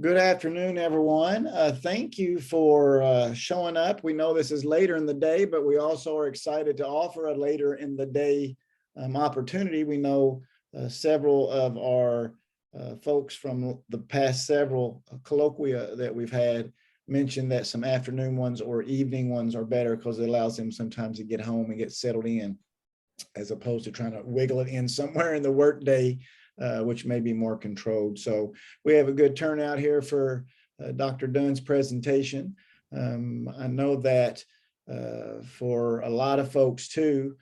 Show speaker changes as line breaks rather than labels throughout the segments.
Good afternoon, everyone. Thank you for showing up. We know this is later in the day, but we also are excited to offer a later in the day opportunity. We know several of our folks from the past several colloquia that we've had mentioned that some afternoon ones or evening ones are better because it allows them sometimes to get home and get settled in, as opposed to trying to wiggle it in somewhere in the workday, which may be more controlled. So we have a good turnout here for Dr. Dunn's presentation. I know that for a lot of folks too,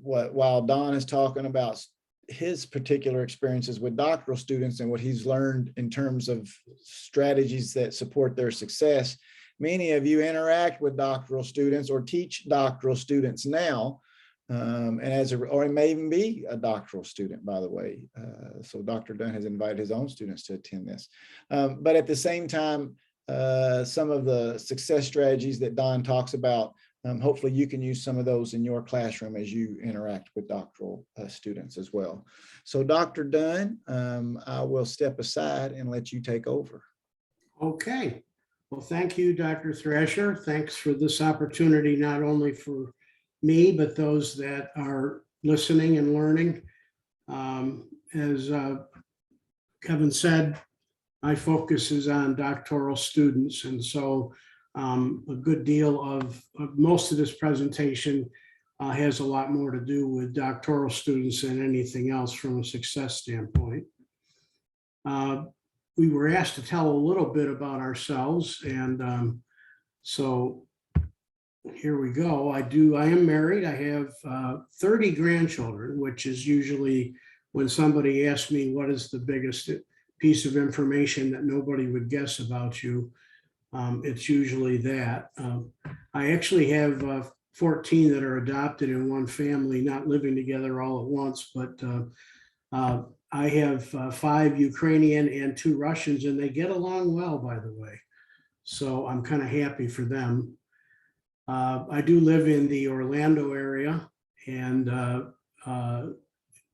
while Don is talking about his particular experiences with doctoral students and what he's learned in terms of strategies that support their success, many of you interact with doctoral students or teach doctoral students now. And or it may even be a doctoral student, by the way. So Dr. Dunn has invited his own students to attend this. But at the same time, some of the success strategies that Don talks about, hopefully you can use some of those in your classroom as you interact with doctoral students as well. So Dr. Dunn, I will step aside and let you take over.
Okay. Well, thank you, Dr. Thrasher. Thanks for this opportunity, not only for me, but those that are listening and learning. As Kevin said, my focus is on doctoral students. And so a good deal of most of this presentation has a lot more to do with doctoral students than anything else from a success standpoint. We were asked to tell a little bit about ourselves. And so here we go. I am married. I have 30 grandchildren, which is usually when somebody asks me what is the biggest piece of information that nobody would guess about you, it's usually that. I actually have 14 that are adopted in one family, not living together all at once, but I have 5 Ukrainian and 2 Russians, and they get along well, by the way. So I'm kind of happy for them. I do live in the Orlando area and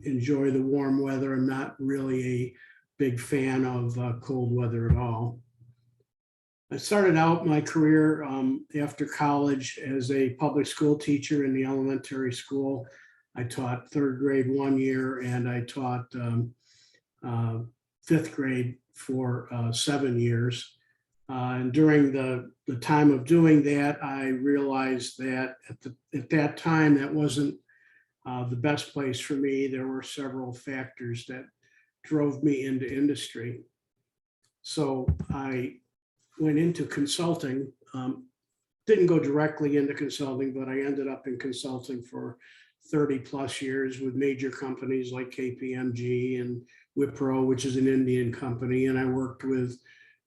enjoy the warm weather. I'm not really a big fan of cold weather at all. I started out my career after college as a public school teacher in the elementary school. I taught 3rd grade 1 year, and I taught 5th grade for 7 years. And during the time of doing that, I realized that at that time, that wasn't the best place for me. There were several factors that drove me into industry. So I went into consulting, didn't go directly into consulting, but I ended up in consulting for 30 plus years with major companies like KPMG and Wipro, which is an Indian company. And I worked with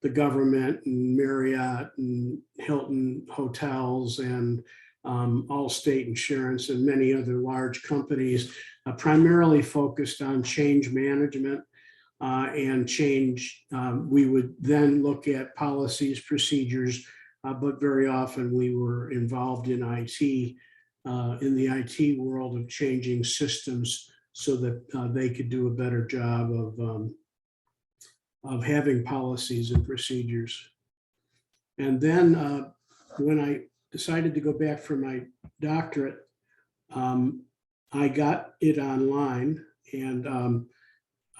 the government and Marriott and Hilton hotels and Allstate Insurance and many other large companies, primarily focused on change management and change. We would then look at policies, procedures, but very often we were involved in IT, in the IT world of changing systems so that they could do a better job of having policies and procedures. And then when I decided to go back for my doctorate, I got it online, and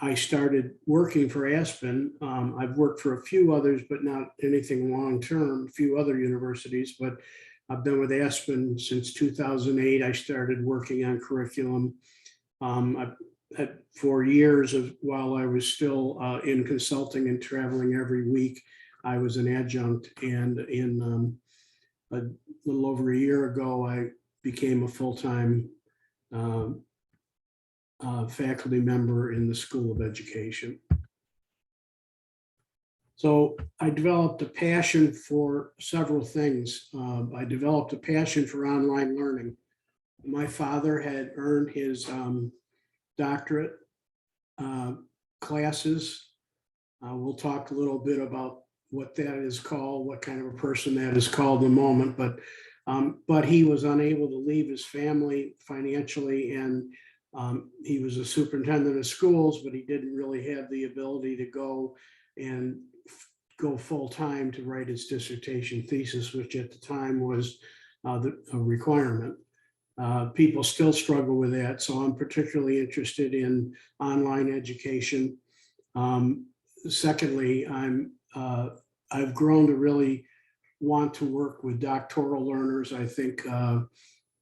I started working for Aspen. I've worked for a few others, but not anything long-term, a few other universities, but I've been with Aspen since 2008. I started working on curriculum. For years while I was still in consulting and traveling every week, I was an adjunct, and in a little over a year ago, I became a full-time faculty member in the School of Education. So I developed a passion for several things. I developed a passion for online learning. My father had earned his doctorate classes. We'll talk a little bit about what that is called, what kind of a person that is called in a moment, but he was unable to leave his family financially, and he was a superintendent of schools, but he didn't really have the ability to go and go full-time to write his dissertation thesis, which at the time was a requirement. People still struggle with that, so I'm particularly interested in online education. Secondly, I've grown to really want to work with doctoral learners. I think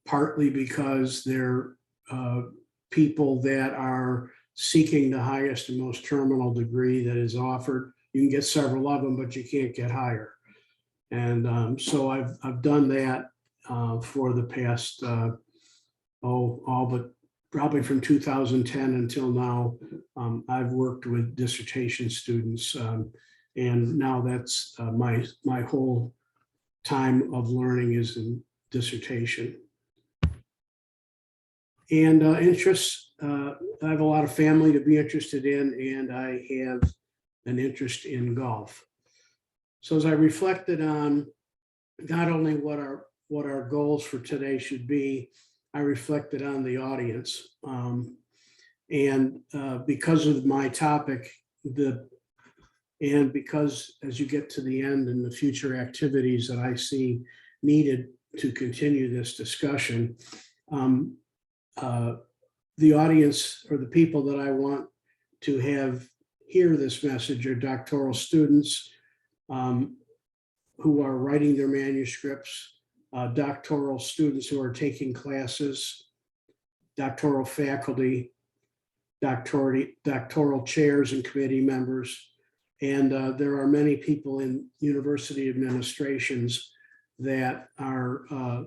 partly because they're people that are seeking the highest and most terminal degree that is offered. You can get several of them, but you can't get higher. And so I've done that for the past, all but probably from 2010 until now. I've worked with dissertation students, and now that's my whole time of learning is in dissertation. And interests, I have a lot of family to be interested in, and I have an interest in golf. So as I reflected on not only what our goals for today should be, I reflected on the audience. And because of my topic, and because as you get to the end and the future activities that I see needed to continue this discussion, the audience or the people that I want to have hear this message are doctoral students who are writing their manuscripts, doctoral students who are taking classes, doctoral faculty, doctoral chairs and committee members. And there are many people in university administrations that are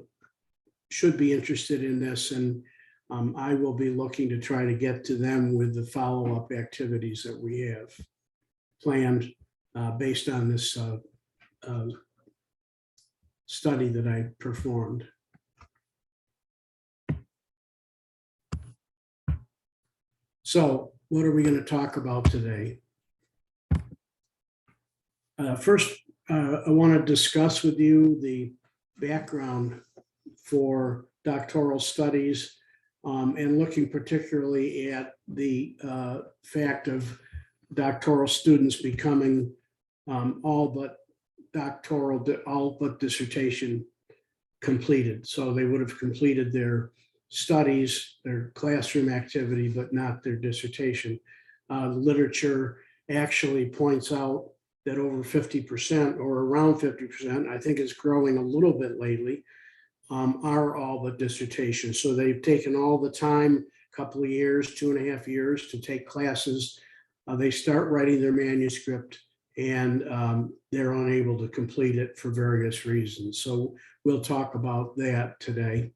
should be interested in this, and I will be looking to try to get to them with the follow-up activities that we have planned based on this study that I performed. So what are we going to talk about today? First, I want to discuss with you the background for doctoral studies, and looking particularly at the fact of doctoral students becoming all but dissertation completed. So they would have completed their studies, their classroom activity, but not their dissertation. The literature actually points out that over 50% or around 50%, I think it's growing a little bit lately, are all but dissertation. So they've taken all the time, a couple of years, 2.5 years to take classes. They start writing their manuscript and they're unable to complete it for various reasons. So we'll talk about that today.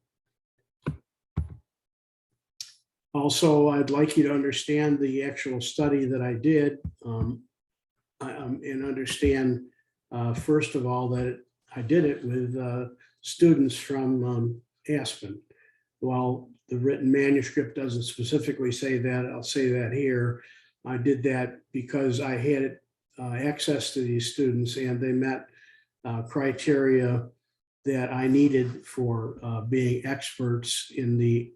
Also, I'd like you to understand the actual study that I did and understand, first of all, that I did it with students from Aspen. While the written manuscript doesn't specifically say that, I'll say that here. I did that because I had access to these students and they met criteria that I needed for being experts in the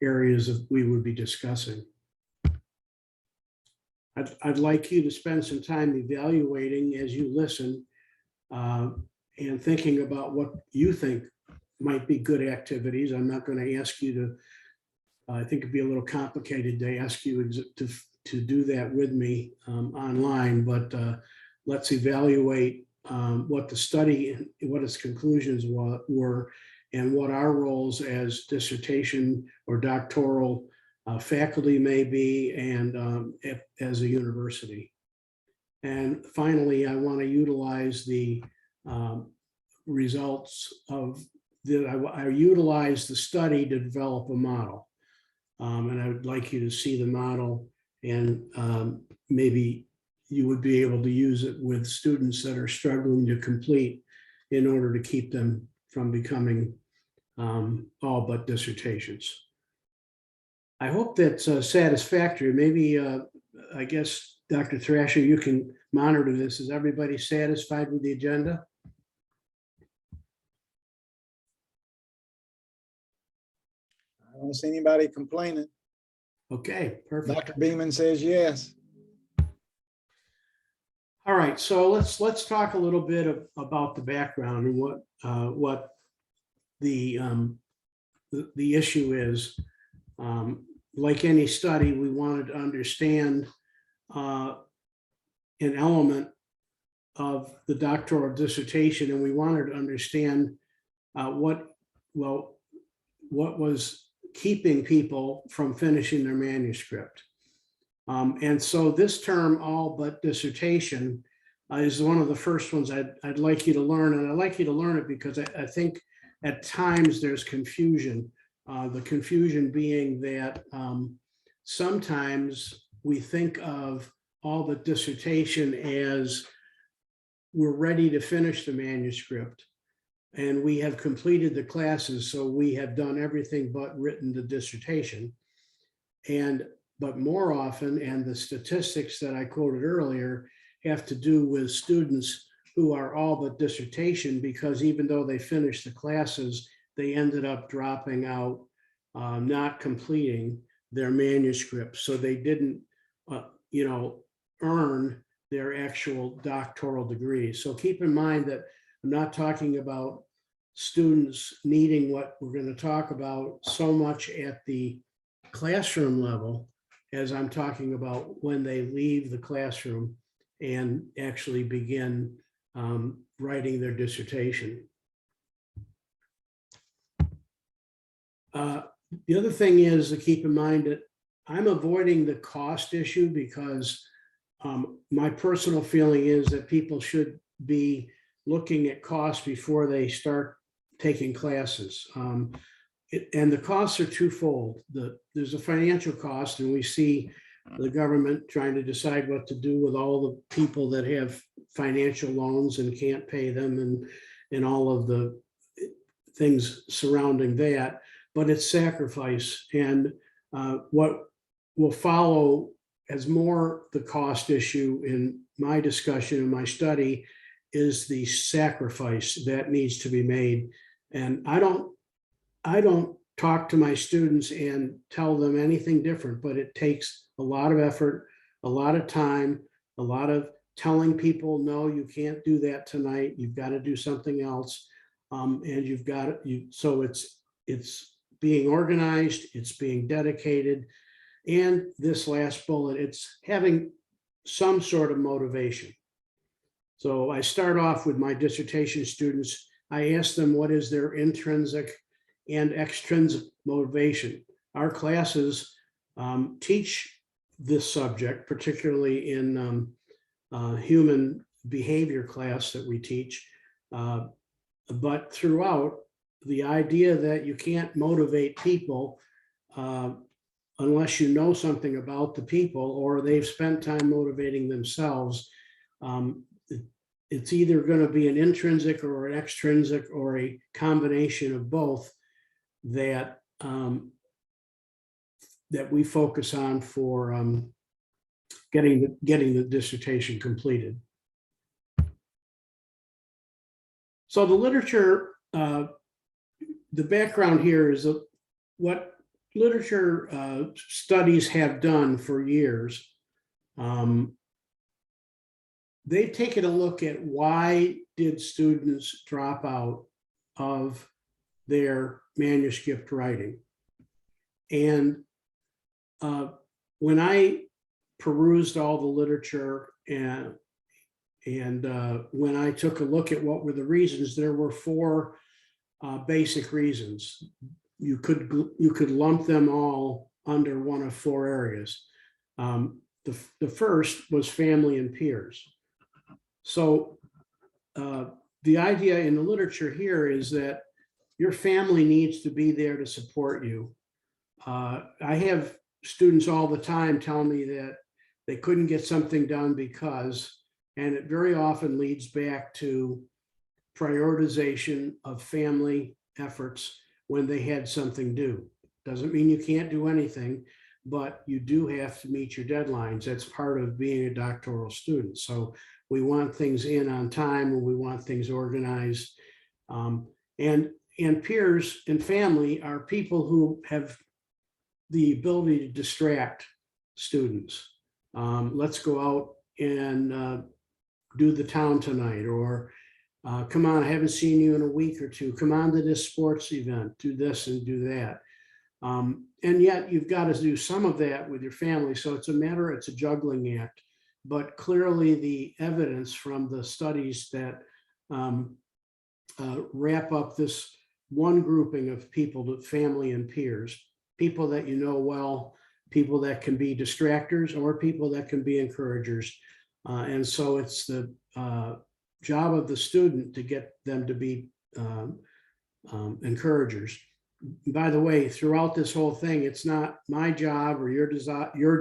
areas that we would be discussing. I'd like you to spend some time evaluating as you listen and thinking about what you think might be good activities. I'm not going to ask you to, I think it'd be a little complicated to ask you to do that with me online, but let's evaluate what the study, what its conclusions were, and what our roles as dissertation or doctoral faculty may be, and as a university. And finally, I want to utilize the results of I utilize the study to develop a model. And I would like you to see the model, and maybe you would be able to use it with students that are struggling to complete in order to keep them from becoming all but dissertations. I hope that's satisfactory. Maybe, I guess, Dr. Thrasher, you can monitor this. Is everybody satisfied with the agenda?
I don't see anybody complaining.
Okay, perfect.
Dr. Beeman says yes.
All right, so let's talk a little bit about the background and what the the issue is. Like any study, we wanted to understand an element of the doctoral dissertation, and we wanted to understand what was keeping people from finishing their manuscript. And so this term, all but dissertation, is one of the first ones I'd like you to learn. And I'd like you to learn it because I think at times there's confusion. The confusion being that sometimes we think of all but dissertation as we're ready to finish the manuscript and we have completed the classes, so we have done everything but written the dissertation. But more often, and the statistics that I quoted earlier have to do with students who are all but dissertation, because even though they finished the classes, they ended up dropping out, not completing their manuscript. So they didn't, earn their actual doctoral degree. So keep in mind that I'm not talking about students needing what we're going to talk about so much at the classroom level as I'm talking about when they leave the classroom and actually begin writing their dissertation. The other thing is to keep in mind that I'm avoiding the cost issue because my personal feeling is that people should be looking at costs before they start taking classes. And the costs are twofold. There's a financial cost, and we see the government trying to decide what to do with all the people that have financial loans and can't pay them, and all of the things surrounding that. But it's sacrifice. And what will follow as more the cost issue in my discussion and my study is the sacrifice that needs to be made. And I don't talk to my students and tell them anything different, but it takes a lot of effort, a lot of time, a lot of telling people, no, you can't do that tonight. You've got to do something else. And you've got so it's being organized, it's being dedicated. And this last bullet, it's having some sort of motivation. So I start off with my dissertation students. I ask them what is their intrinsic and extrinsic motivation. Our classes teach this subject, particularly in human behavior class that we teach. But throughout, the idea that you can't motivate people unless you know something about the people or they've spent time motivating themselves. It's either going to be an intrinsic or an extrinsic or a combination of both that that we focus on for getting the dissertation completed. So the literature, the background here is what literature studies have done for years. They've taken a look at why did students drop out of their manuscript writing. And when I perused all the literature and when I took a look at what were the reasons, there were four basic reasons. You could lump them all under one of four areas. The first was family and peers. So the idea in the literature here is that your family needs to be there to support you. I have students all the time tell me that they couldn't get something done because, and it very often leads back to prioritization of family efforts when they had something due. Doesn't mean you can't do anything, but you do have to meet your deadlines. That's part of being a doctoral student. So we want things in on time and we want things organized. And peers and family are people who have the ability to distract students. Let's go out and do the town tonight, or come on, I haven't seen you in a week or two. Come on to this sports event, do this and do that. And yet you've got to do some of that with your family. So it's a juggling act. But clearly the evidence from the studies that wrap up this one grouping of people, to family and peers, people that you know well, people that can be distractors or people that can be encouragers. And so it's the job of the student to get them to be encouragers. By the way, throughout this whole thing, it's not my job or your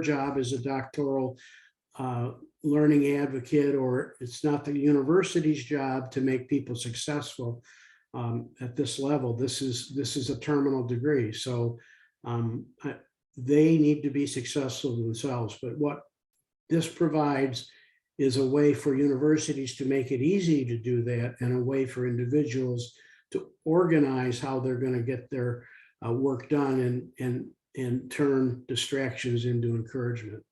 job as a doctoral learning advocate, or it's not the university's job to make people successful at this level. This is a terminal degree, so they need to be successful themselves. But what this provides is a way for universities to make it easy to do that, and a way for individuals to organize how they're going to get their work done and turn distractions into encouragement.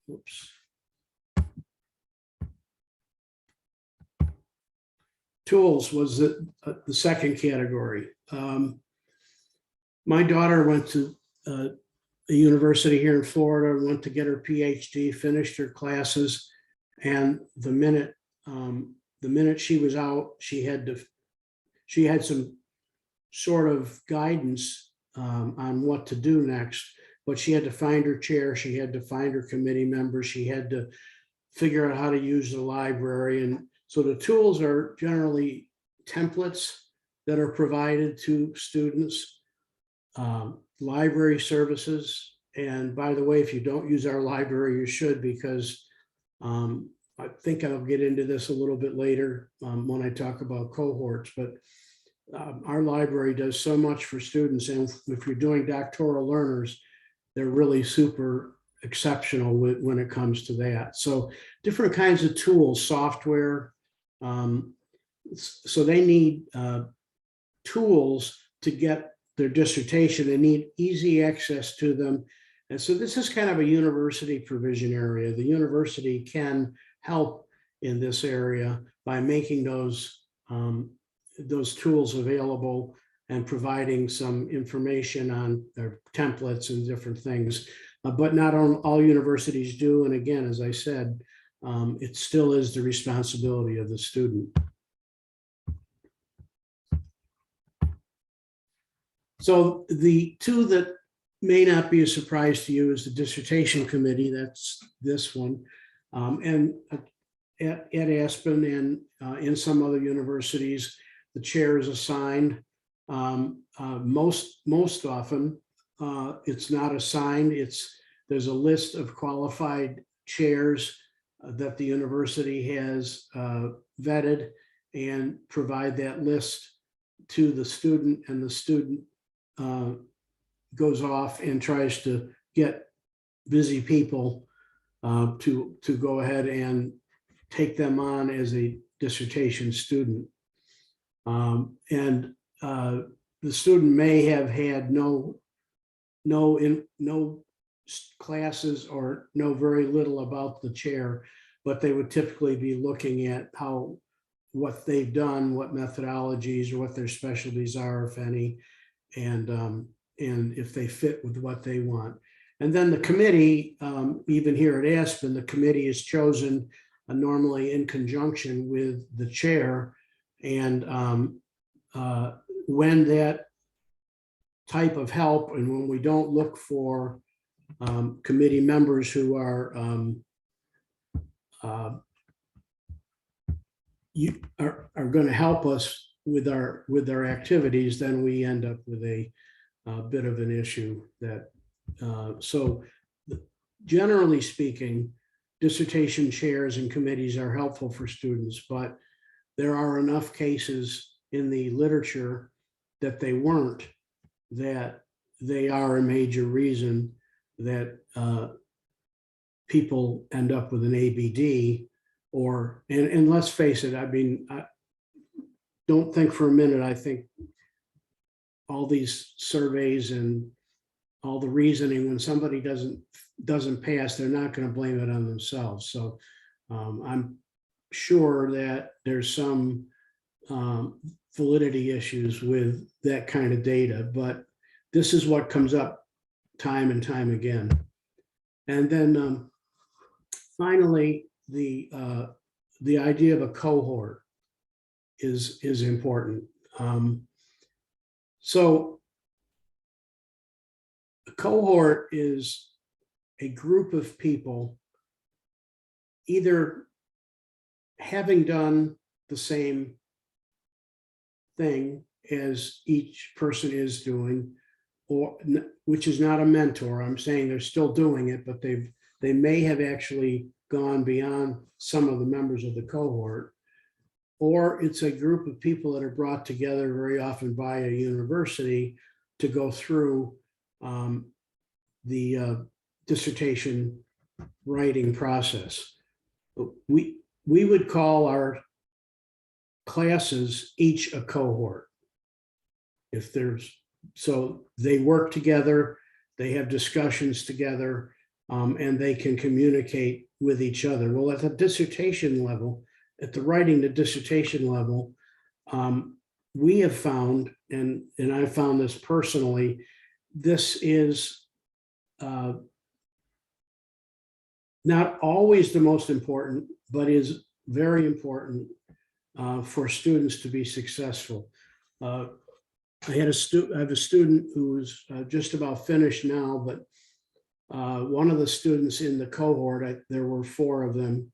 Oops. Tools was the second category. My daughter went to a university here in Florida, went to get her PhD, finished her classes, and the minute she was out, she had some sort of guidance on what to do next, but she had to find her chair, she had to find her committee members, she had to figure out how to use the library. And so the tools are generally templates that are provided to students, library services. And by the way, if you don't use our library, you should, because I think I'll get into this a little bit later when I talk about cohorts, but our library does so much for students. And if you're doing doctoral learners, they're really super exceptional when it comes to that. So different kinds of tools, software. So they need tools to get their dissertation. They need easy access to them. And so this is kind of a university provision area. The university can help in this area by making those tools available and providing some information on their templates and different things. But not all universities do. And again, as I said, it still is the responsibility of the student. So the two that may not be a surprise to you is the dissertation committee. That's this one. And at Aspen and in some other universities, the chair is assigned. Most often, it's not assigned. There's a list of qualified chairs that the university has vetted, and provide that list to the student, and the student goes off and tries to get busy people to go ahead and take them on as a dissertation student. And the student may have had no classes or know very little about the chair, but they would typically be looking at what they've done, what methodologies or what their specialties are, if any, and if they fit with what they want. And then the committee, even here at Aspen, the committee is chosen normally in conjunction with the chair. And when that type of help, and when we don't look for committee members who are going to help us with our activities, then we end up with a bit of an issue. That so generally speaking, dissertation chairs and committees are helpful for students, but there are enough cases in the literature that they weren't, that they are a major reason that people end up with an ABD. And let's face it, I mean, don't think for a minute, I think all these surveys and all the reasoning, when somebody doesn't doesn't pass, they're not going to blame it on themselves. So I'm sure that there's some validity issues with that kind of data, but this is what comes up time and time again. And then finally, the idea of a cohort is important. So a cohort is a group of people either having done the same thing as each person is doing, or which is not a mentor. I'm saying they're still doing it, but they may have actually gone beyond some of the members of the cohort, or it's a group of people that are brought together very often by a university to go through the dissertation writing process. We would call our classes each a cohort. If there's, so they work together, they have discussions together, and they can communicate with each other. Well, at the dissertation level, at the writing the dissertation level, we have found, and I found this personally, this is not always the most important, but is very important for students to be successful. I have a student who's just about finished now, but one of the students in the cohort, there were 4 of them.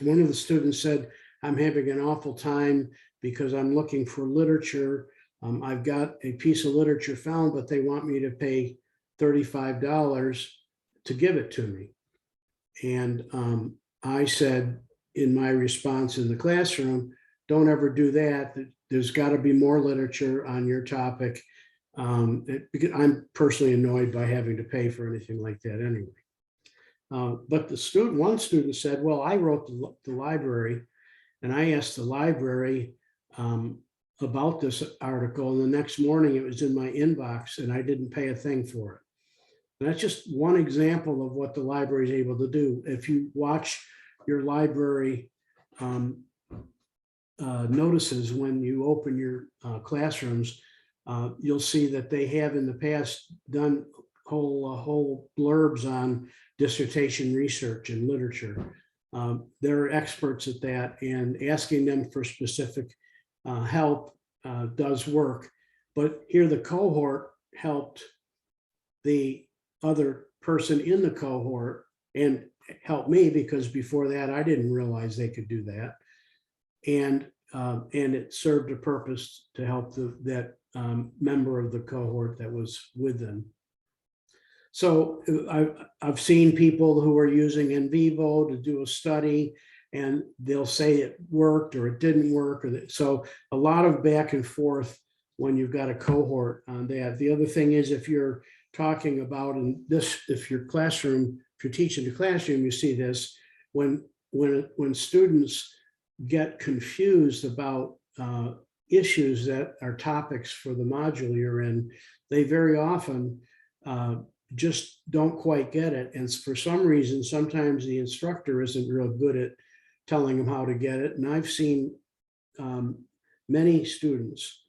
One of the students said, I'm having an awful time because I'm looking for literature. I've got a piece of literature found, but they want me to pay $35 to give it to me. And I said in my response in the classroom, don't ever do that. There's got to be more literature on your topic. Because I'm personally annoyed by having to pay for anything like that anyway. But one student said, well, I wrote the library, and I asked the library about this article, and the next morning it was in my inbox, and I didn't pay a thing for it. And that's just one example of what the library is able to do. If you watch your library notices when you open your classrooms, you'll see that they have in the past done whole blurbs on dissertation research and literature. They're experts at that, and asking them for specific help does work. But here the cohort helped the other person in the cohort and helped me, because before that I didn't realize they could do that. And it served a purpose to help that member of the cohort that was with them. So I've seen people who are using in vivo to do a study, and they'll say it worked or it didn't work. So a lot of back and forth when you've got a cohort on that. The other thing is, if you're talking about in this, if you're teaching the classroom, you see this when students get confused about issues that are topics for the module you're in, they very often just don't quite get it. And for some reason, sometimes the instructor isn't real good at telling them how to get it. And I've seen many students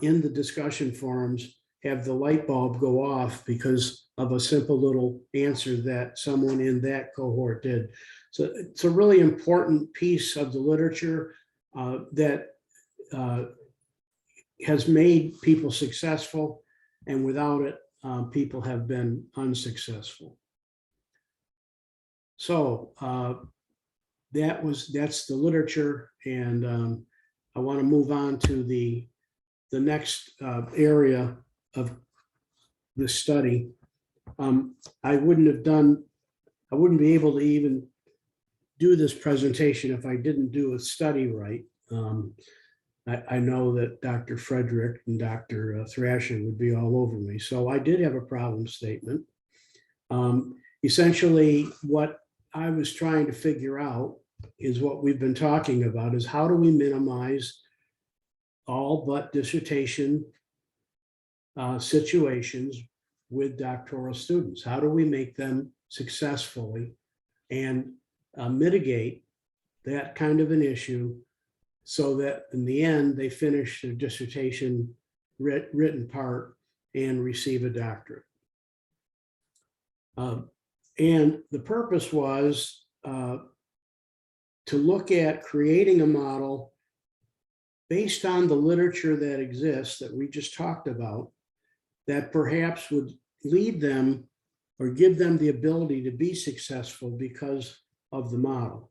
in the discussion forums have the light bulb go off because of a simple little answer that someone in that cohort did. So it's a really important piece of the literature that has made people successful, and without it, people have been unsuccessful. So that's the literature, and I want to move on to the next area of the study. I wouldn't be able to even do this presentation if I didn't do a study right. I know that Dr. Frederick and Dr. Thrasher would be all over me. So I did have a problem statement. Essentially, what I was trying to figure out is what we've been talking about, is how do we minimize all but dissertation situations with doctoral students? How do we make them successfully and mitigate that kind of an issue so that in the end, they finish their dissertation written part and receive a doctorate. And the purpose was to look at creating a model based on the literature that exists that we just talked about, that perhaps would lead them or give them the ability to be successful because of the model.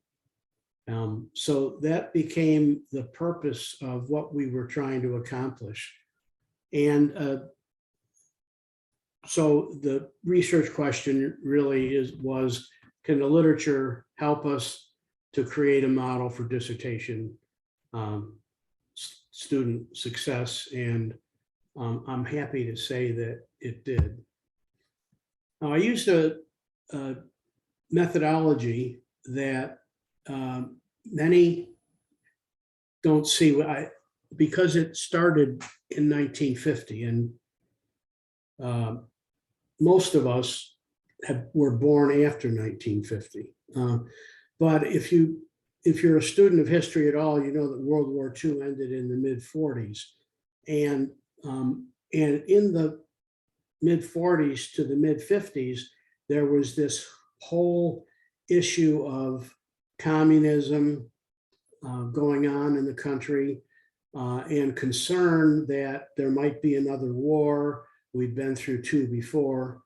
So that became the purpose of what we were trying to accomplish. And so the research question really was, can the literature help us to create a model for dissertation student success? And I'm happy to say that it did. Now, I used a methodology that many don't see, because it started in 1950, and most of us were born after 1950. But if you're a student of history at all, you know that World War II ended in the mid-40s. And in the mid-40s to the mid-50s, there was this whole issue of communism going on in the country, and concern that there might be another war. We'd been through two before.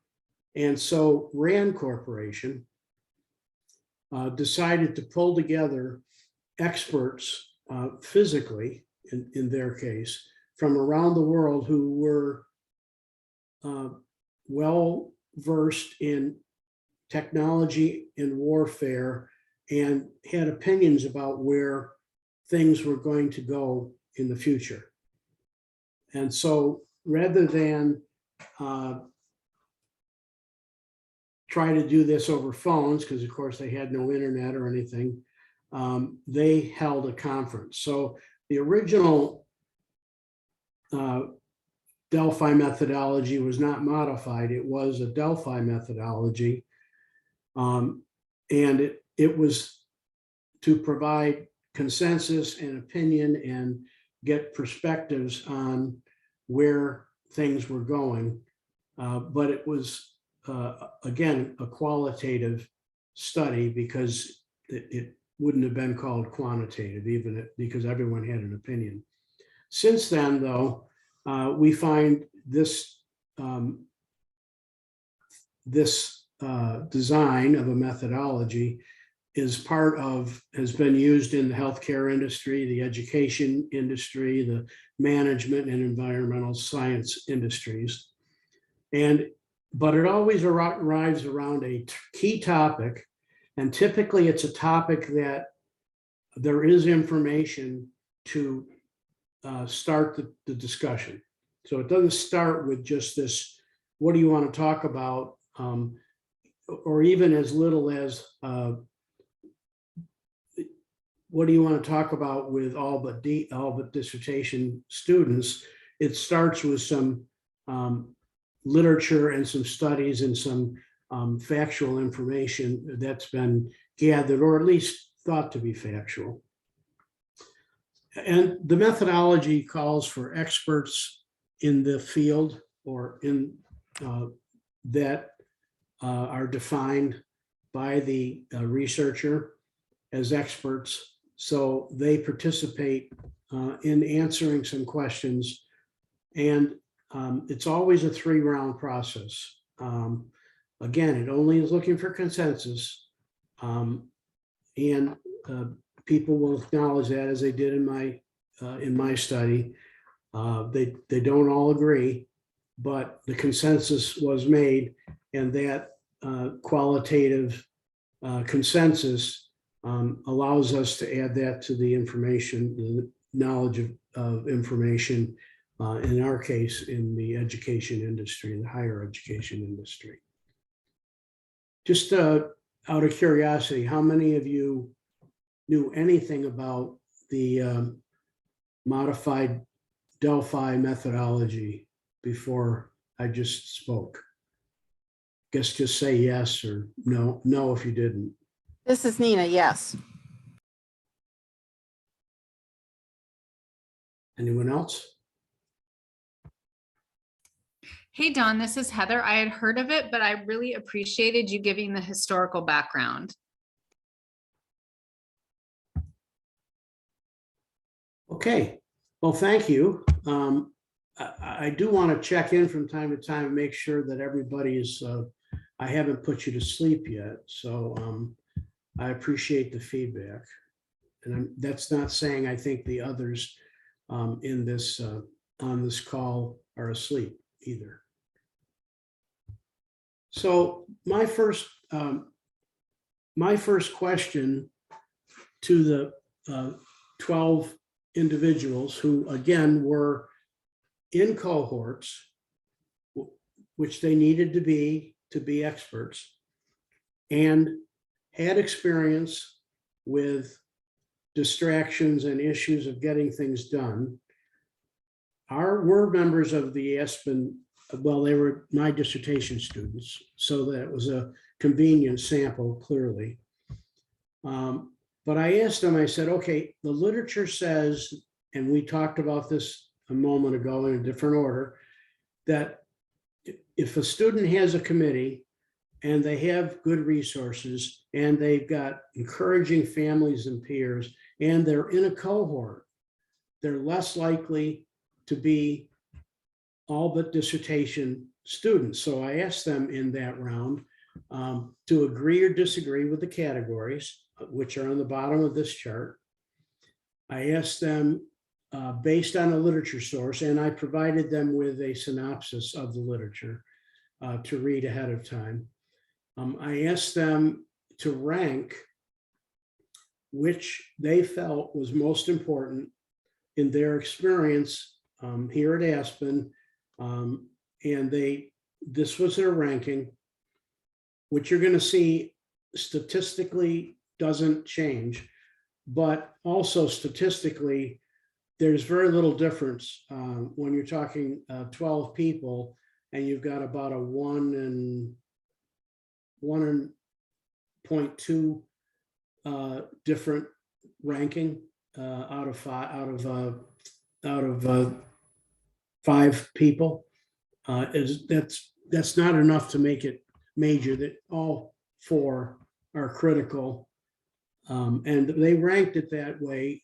And so RAND Corporation decided to pull together experts physically, in their case, from around the world who were well versed in technology and warfare and had opinions about where things were going to go in the future. And so rather than try to do this over phones, because of course they had no internet or anything, they held a conference. So the original Delphi methodology was not modified. It was a Delphi methodology. And it was to provide consensus and opinion and get perspectives on where things were going. But it was, again, a qualitative study, because it wouldn't have been called quantitative, because everyone had an opinion. Since then, though, we find this design of a methodology has been used in the healthcare industry, the education industry, the management and environmental science industries. But it always arrives around a key topic, and typically it's a topic that there is information to start the discussion. So it doesn't start with just this, what do you want to talk about? Or even as little as, what do you want to talk about with all but dissertation students? It starts with some literature and some studies and some factual information that's been gathered, or at least thought to be factual. And the methodology calls for experts in the field, or in that are defined by the researcher as experts. So they participate in answering some questions, and it's always a 3-round process. Again, it only is looking for consensus, and people will acknowledge that, as they did in my study. They don't all agree, but the consensus was made, and that qualitative consensus allows us to add that to the information, the knowledge of information, in our case, in the education industry, the higher education industry. Just out of curiosity, how many of you knew anything about the modified Delphi methodology before I just spoke? guess just say yes or no, no if you didn't.
This is Nina, yes.
Anyone else?
Hey, Don, this is Heather. I had heard of it, but I really appreciated you giving the historical background.
Okay, well, thank you. I do want to check in from time to time and make sure that everybody's, I haven't put you to sleep yet. So I appreciate the feedback. And that's not saying I think the others in this on this call are asleep either. So my first question to the 12 individuals who again were in cohorts, which they needed to be experts, and had experience with distractions and issues of getting things done, were members of the Aspen. Well, they were my dissertation students, so that was a convenient sample, clearly. But I asked them, I said, okay, the literature says, and we talked about this a moment ago in a different order, that if a student has a committee and they have good resources and they've got encouraging families and peers and they're in a cohort, they're less likely to be all but dissertation students. So I asked them in that round to agree or disagree with the categories, which are on the bottom of this chart. I asked them based on a literature source, and I provided them with a synopsis of the literature to read ahead of time. I asked them to rank which they felt was most important in their experience here at Aspen. And this was their ranking, which you're going to see statistically doesn't change, but also statistically, there's very little difference when you're talking 12 people and you've got about a 1.2 different ranking out of 5 people. That's not enough to make it major. That all 4 are critical, and they ranked it that way.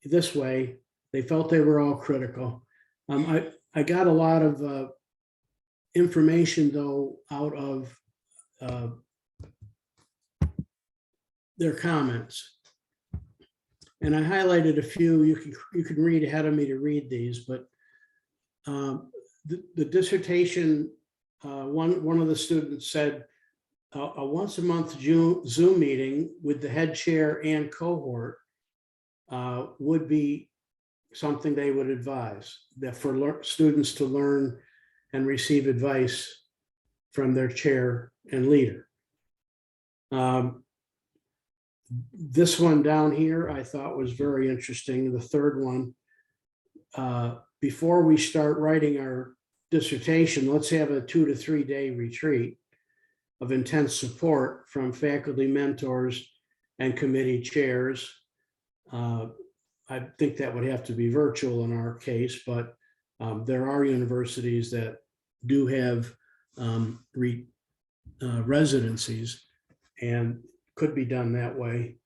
This way, they felt they were all critical. I got a lot of information though out of their comments, and I highlighted a few. You can read ahead of me to read these, but the dissertation, one of the students said a once a month Zoom meeting with the head chair and cohort would be something they would advise, that for students to learn and receive advice from their chair and leader. This one down here I thought was very interesting. The third one, before we start writing our dissertation, let's have a 2 to 3 day retreat of intense support from faculty mentors and committee chairs. I think that would have to be virtual in our case, but there are universities that do have residencies and could be done that way.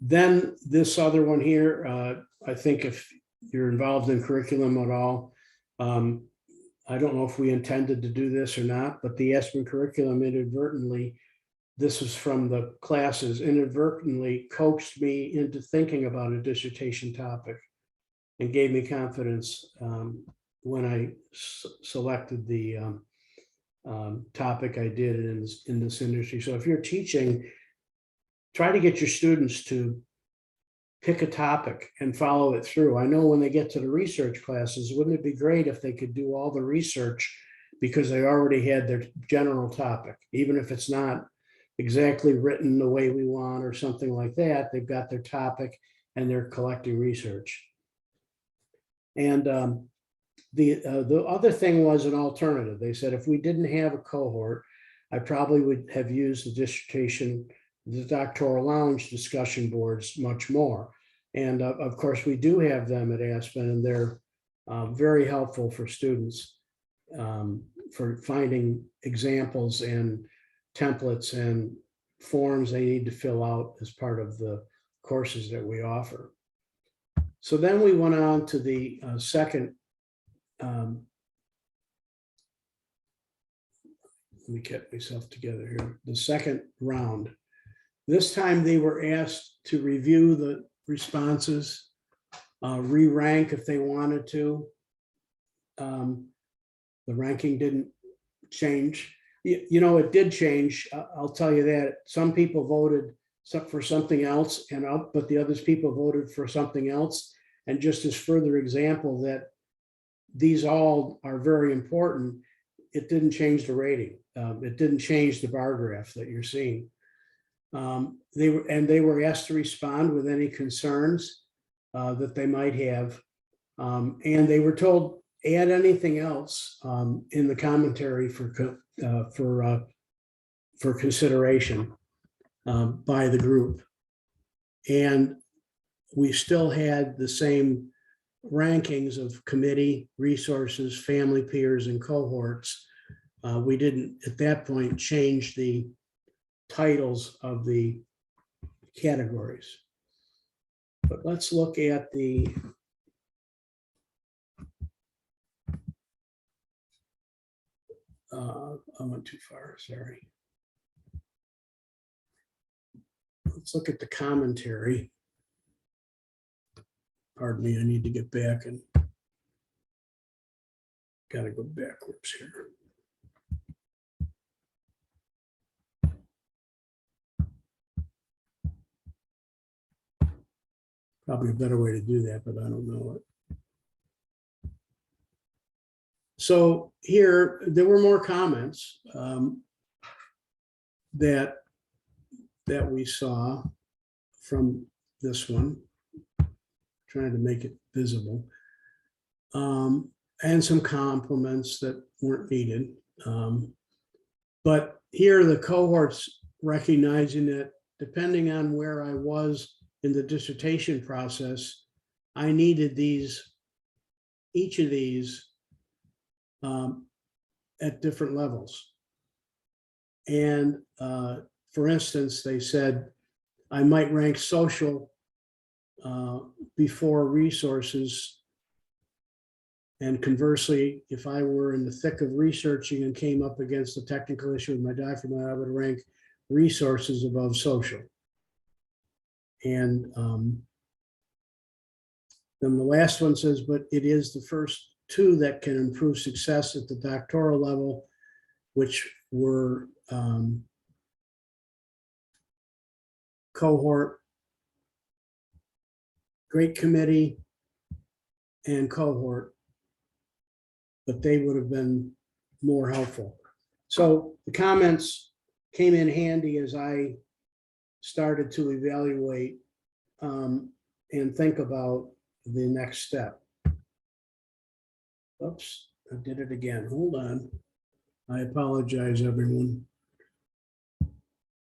Then this other one here, I think if you're involved in curriculum at all, I don't know if we intended to do this or not, but the Aspen curriculum inadvertently, this is from the classes, inadvertently coaxed me into thinking about a dissertation topic and gave me confidence when I selected the topic I did in this industry. So if you're teaching, try to get your students to pick a topic and follow it through. I know when they get to the research classes, wouldn't it be great if they could do all the research because they already had their general topic, even if it's not exactly written the way we want or something like that, they've got their topic and they're collecting research. And The other thing was an alternative. They said if we didn't have a cohort, I probably would have used the doctoral lounge discussion boards much more. And of course, we do have them at Aspen, and they're very helpful for students for finding examples and templates and forms they need to fill out as part of the courses that we offer. So then we went on to the second. Let me get myself together here. The second round. This time they were asked to review the responses, re-rank if they wanted to. The ranking didn't change. You know, it did change. I'll tell you that. Some people voted for something else, but the other people voted for something else. And just as further example that these all are very important, it didn't change the rating. It didn't change the bar graph that you're seeing. They were asked to respond with any concerns that they might have. And they were told, add anything else in the commentary for consideration by the group. And we still had the same rankings of committee, resources, family, peers, and cohorts. We didn't at that point change the titles of the categories. But let's look at the I went too far, sorry. Let's look at the commentary. Pardon me, I need to get back and got to go backwards here. Probably a better way to do that, but I don't know it. So here, there were more comments that we saw from this one. Trying to make it visible, and some compliments that weren't needed. But here the cohorts recognizing that depending on where I was in the dissertation process, I needed each of these at different levels. And for instance, they said, I might rank social before resources. And conversely, if I were in the thick of researching and came up against a technical issue with my document, I would rank resources above social. And then the last one says, but it is the first two that can improve success at the doctoral level, which were cohort, great committee, and cohort, but they would have been more helpful. So the comments came in handy as I started to evaluate and think about the next step. Oops, I did it again. Hold on. I apologize, everyone.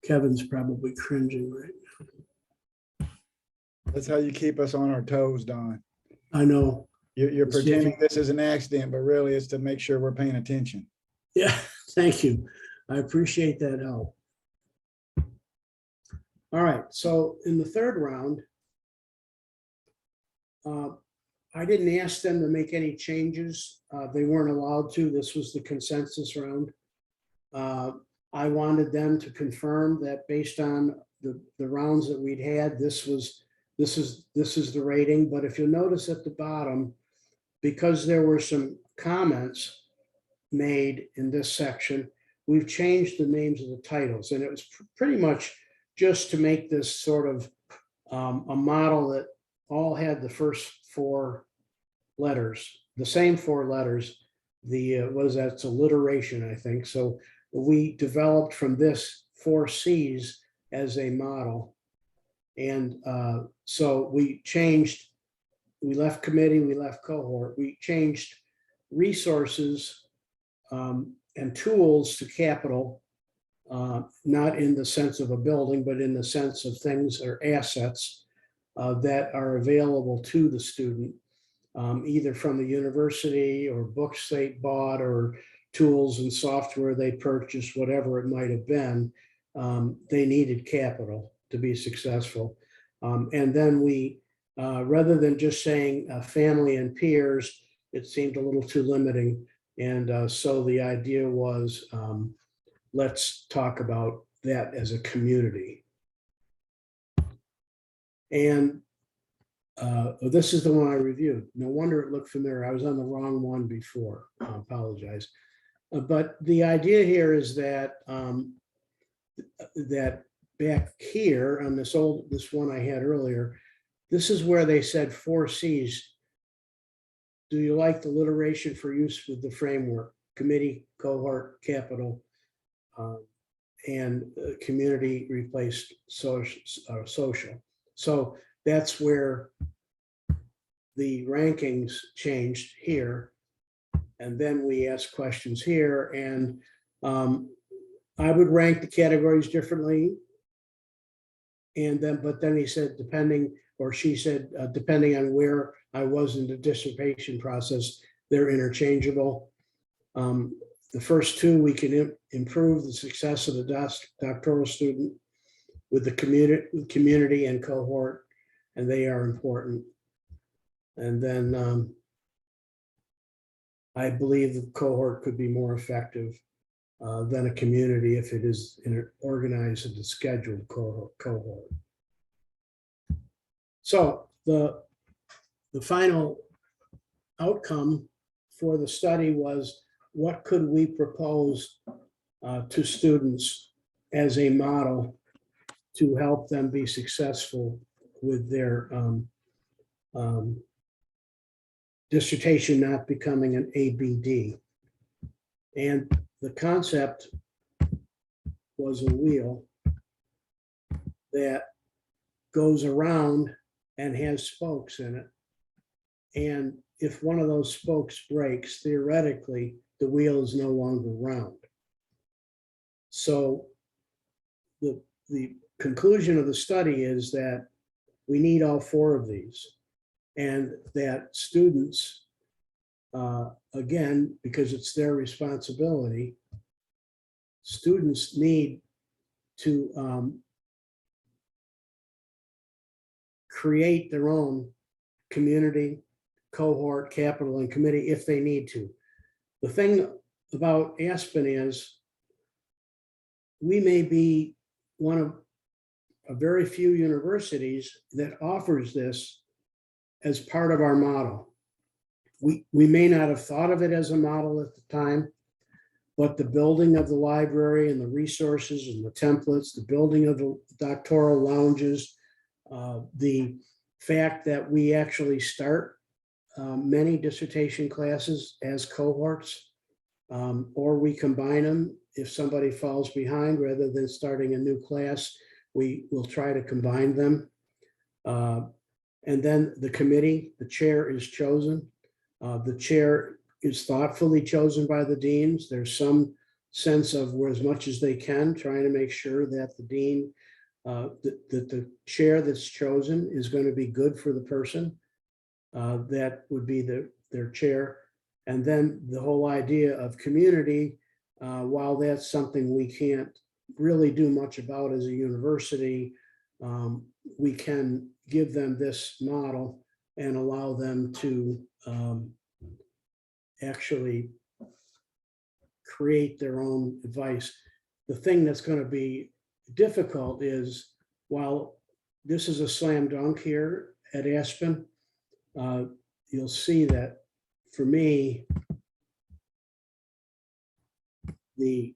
Kevin's probably cringing right now.
That's how you keep us on our toes, Don.
I know.
You're
Let's see if
pretending this is an accident, but really it's to make sure we're paying attention.
Yeah, thank you. I appreciate that help. All right, so in the third round, I didn't ask them to make any changes. They weren't allowed to. This was the consensus round. I wanted them to confirm that based on the rounds that we'd had, this is the rating. But if you'll notice at the bottom, because there were some comments made in this section, we've changed the names of the titles, and it was pretty much just to make this sort of a model that all had the first four letters, the same four letters. The what is that? It's alliteration, I think. So we developed from this 4 C's as a model, and so we changed. We left committee, we left cohort. We changed resources and tools to capital, not in the sense of a building, but in the sense of things or assets that are available to the student, either from the university or books they bought or tools and software they purchased, whatever it might have been. They needed capital to be successful. And then we, rather than just saying family and peers, it seemed a little too limiting. And so the idea was, let's talk about that as a community. And this is the one I reviewed. No wonder it looked familiar. I was on the wrong one before. I apologize. But the idea here is that that back here on this one I had earlier, this is where they said 4 C's. Do you like the alliteration for use with the framework? Committee, cohort, capital, and community replaced social. So that's where the rankings changed here. And then we ask questions here. And I would rank the categories differently. And then, but then he said, depending, or she said, depending on where I was in the dissertation process, they're interchangeable. The first 2, we can improve the success of the doctoral student with the community and cohort, and they are important. And then I believe the cohort could be more effective than a community if it is organized and scheduled cohort. So the final outcome for the study was, what could we propose to students as a model to help them be successful with their dissertation not becoming an ABD. And the concept was a wheel that goes around and has spokes in it. And if one of those spokes breaks, theoretically, the wheel is no longer round. So the conclusion of the study is that we need all 4 of these, and that students, again, because it's their responsibility, students need to create their own community, cohort, capital, and committee if they need to. The thing about Aspen is we may be one of a very few universities that offers this as part of our model. We may not have thought of it as a model at the time, but the building of the library and the resources and the templates, the building of the doctoral lounges, the fact that we actually start many dissertation classes as cohorts, or we combine them. If somebody falls behind, rather than starting a new class, we will try to combine them. And then the committee, the chair is chosen. The chair is thoughtfully chosen by the deans. There's some sense of, where as much as they can, trying to make sure that the dean, that the chair that's chosen is going to be good for the person. That would be their chair. And then the whole idea of community, while that's something we can't really do much about as a university, we can give them this model and allow them to actually create their own advice. The thing that's going to be difficult is, while this is a slam dunk here at Aspen, you'll see that for me, the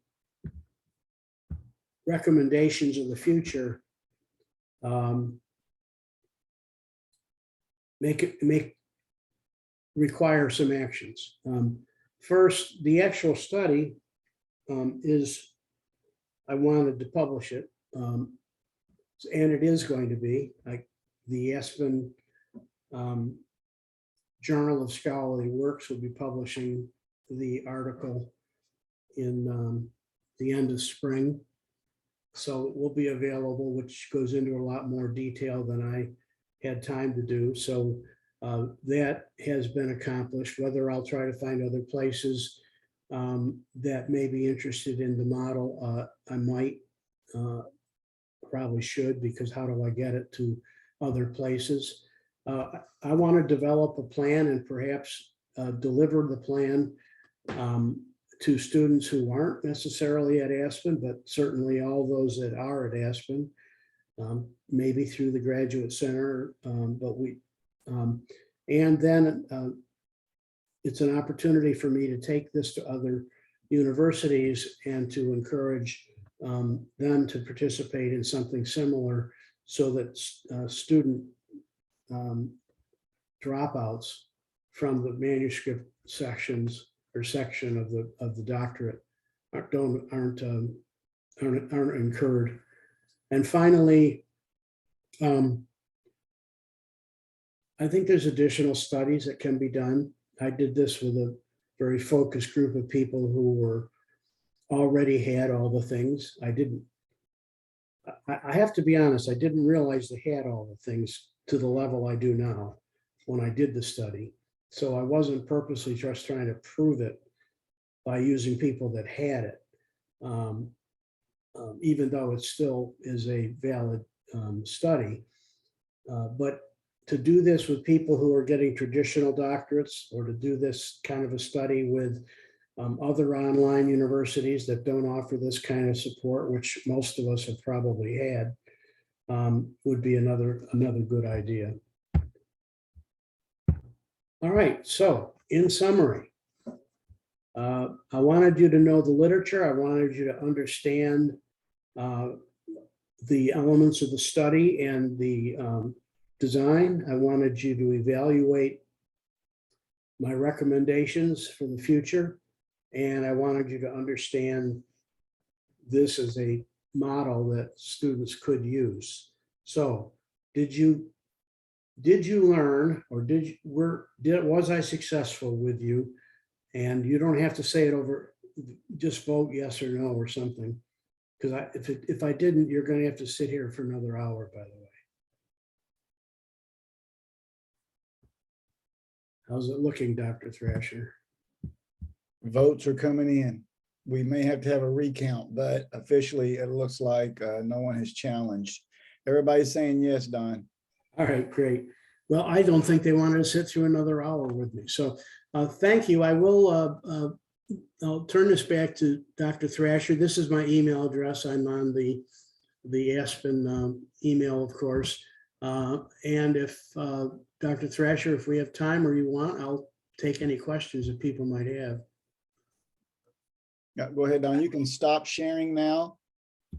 recommendations of the future require some actions. First, the actual study is, I wanted to publish it, and it is going to be, like the Aspen Journal of Scholarly Works will be publishing the article in the end of spring. So it will be available, which goes into a lot more detail than I had time to do. So that has been accomplished. Whether I'll try to find other places that may be interested in the model, I might, probably should, because how do I get it to other places? I want to develop a plan and perhaps deliver the plan to students who aren't necessarily at Aspen, but certainly all those that are at Aspen, maybe through the Graduate Center, and then it's an opportunity for me to take this to other universities and to encourage them to participate in something similar, so that student dropouts from the manuscript sections or section of the doctorate aren't incurred. And finally, I think there's additional studies that can be done. I did this with a very focused group of people who were already had all the things. I have to be honest, I didn't realize they had all the things to the level I do now when I did the study. So I wasn't purposely just trying to prove it by using people that had it, even though it still is a valid study. But to do this with people who are getting traditional doctorates, or to do this kind of a study with other online universities that don't offer this kind of support, which most of us have probably had, would be another good idea. All right, so in summary, I wanted you to know the literature. I wanted you to understand the elements of the study and the design. I wanted you to evaluate my recommendations for the future. And I wanted you to understand this as a model that students could use. So did you learn, or was I successful with you? And you don't have to say it over, just vote yes or no or something. Because if I didn't, you're going to have to sit here for another hour, by the way. How's it looking, Dr. Thrasher?
Votes are coming in. We may have to have a recount, but officially it looks like no one has challenged. Everybody's saying yes, Don.
All right, great. Well, I don't think they wanted to sit through another hour with me. So thank you. I will, I'll turn this back to Dr. Thrasher. This is my email address. I'm on the Aspen email, of course. And if Dr. Thrasher, if we have time or you want, I'll take any questions that people might have.
Yeah, go ahead, Don. You can stop sharing now,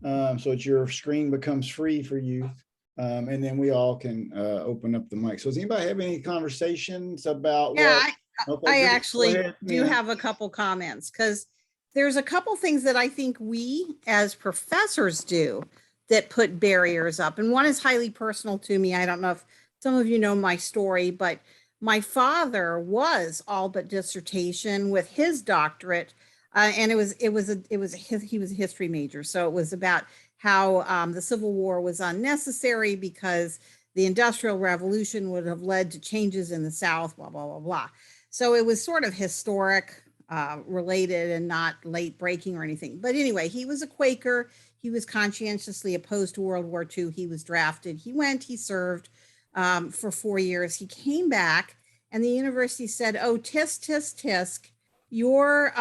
so that your screen becomes free for you. And then we all can open up the mic. So does anybody have any conversations about?
Yeah,
Okay,
I
go
actually
ahead,
do
Nina.
have a couple comments, because there's a couple things that I think we as professors do that put barriers up. And one is highly personal to me. I don't know if some of you know my story, but my father was all but dissertation with his doctorate. And he was a history major. So it was about how the Civil War was unnecessary because the Industrial Revolution would have led to changes in the South, blah, blah, blah, blah. So it was sort of historic related and not late breaking or anything. But anyway, he was a Quaker. He was conscientiously opposed to World War II. He was drafted. He served for 4 years. He came back and the university said, oh, tisk, tisk, tisk, your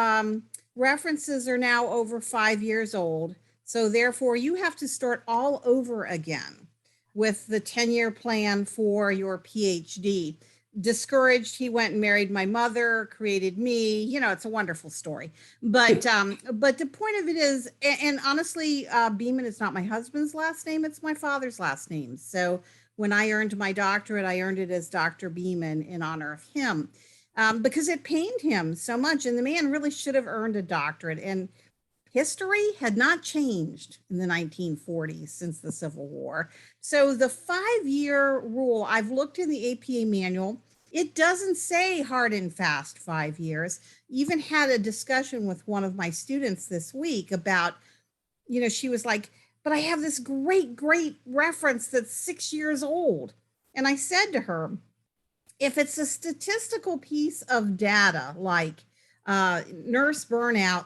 references are now over 5 years old. So therefore you have to start all over again with the 10-year plan for your PhD. Discouraged, he went and married my mother, created me. You know, it's a wonderful story. But the point of it is, and honestly, Beeman is not my husband's last name, it's my father's last name. So when I earned my doctorate, I earned it as Dr. Beeman in honor of him, because it pained him so much. And the man really should have earned a doctorate. And history had not changed in the 1940s since the Civil War. So the 5-year rule, I've looked in the APA manual. It doesn't say hard and fast 5 years. Even had a discussion with one of my students this week about, she was like, but I have this great reference that's 6 years old. And I said to her, if it's a statistical piece of data like nurse burnout,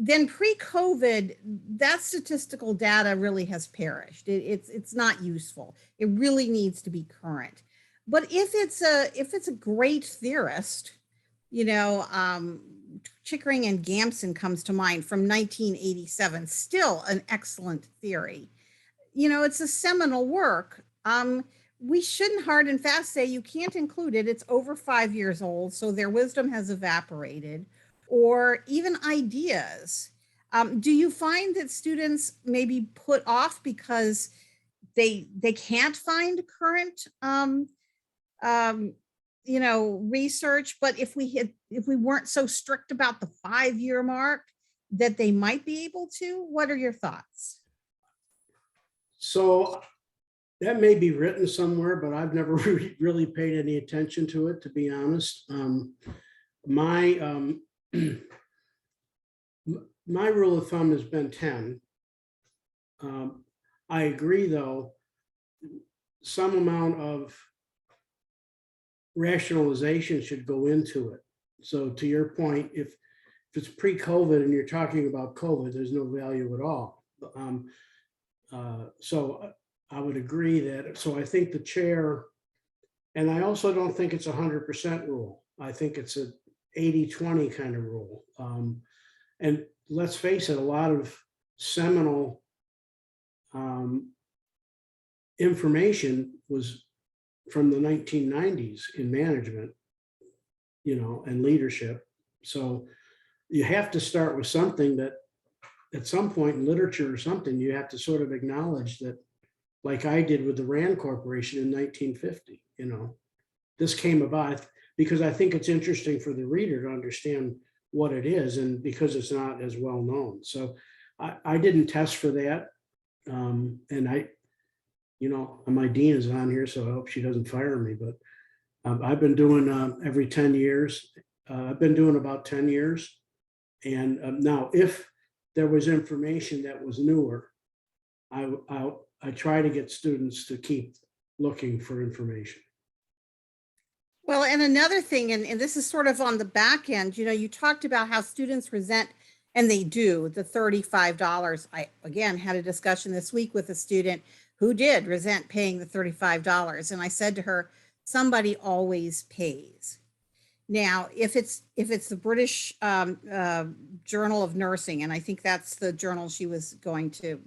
then pre-COVID, that statistical data really has perished. It's not useful. It really needs to be current. But if it's a great theorist, Chickering and Gamson comes to mind from 1987, still an excellent theory. It's a seminal work. We shouldn't hard and fast say you can't include it. It's over 5 years old, so their wisdom has evaporated, or even ideas. Do you find that students maybe put off because they can't find current research, but if we weren't so strict about the 5-year mark, that they might be able to? What are your thoughts?
So that may be written somewhere, but I've never really paid any attention to it, to be honest. My rule of thumb has been 10. I agree, though, some amount of rationalization should go into it. So to your point, if it's pre-COVID and you're talking about COVID, there's no value at all. So I would agree that. So I think the chair, and I also don't think it's 100% rule. I think it's a 80-20 kind of rule. And let's face it, a lot of seminal information was from the 1990s in management, and leadership. So you have to start with something that at some point in literature or something, you have to sort of acknowledge that, like I did with the Rand Corporation in 1950, this came about because I think it's interesting for the reader to understand what it is, and because it's not as well known. So I didn't test for that. And my dean is on here, so I hope she doesn't fire me, but I've been doing every 10 years. I've been doing about 10 years. And now if there was information that was newer, I try to get students to keep looking for information.
Well, and another thing, and this is sort of on the back end, you talked about how students resent, and they do, the $35. I, again, had a discussion this week with a student who did resent paying the $35. And I said to her, somebody always pays. Now, if it's the British Journal of Nursing, and I think that's the journal she was going to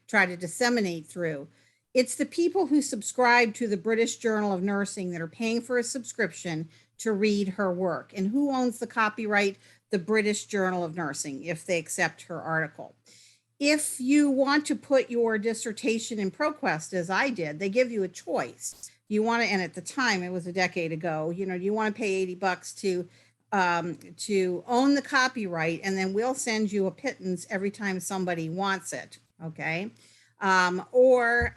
try to disseminate through, it's the people who subscribe to the British Journal of Nursing that are paying for a subscription to read her work. And who owns the copyright? The British Journal of Nursing, if they accept her article. If you want to put your dissertation in ProQuest, as I did, they give you a choice. You want to, and at the time, it was a decade ago, you want to pay $80 to own the copyright, and then we'll send you a pittance every time somebody wants it. Okay. Or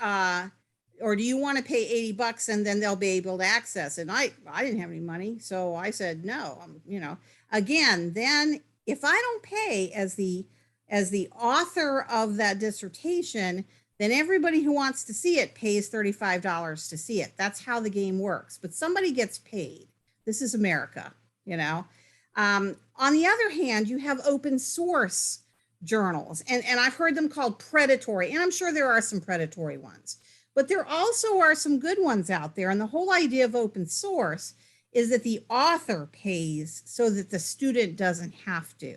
do you want to pay $80 and then they'll be able to access it? And I didn't have any money, so I said no. Again, then if I don't pay as the author of that dissertation, then everybody who wants to see it pays $35 to see it. That's how the game works. But somebody gets paid. This is America, On the other hand, you have open source journals, and I've heard them called predatory, and I'm sure there are some predatory ones, but there also are some good ones out there. And the whole idea of open source is that the author pays so that the student doesn't have to.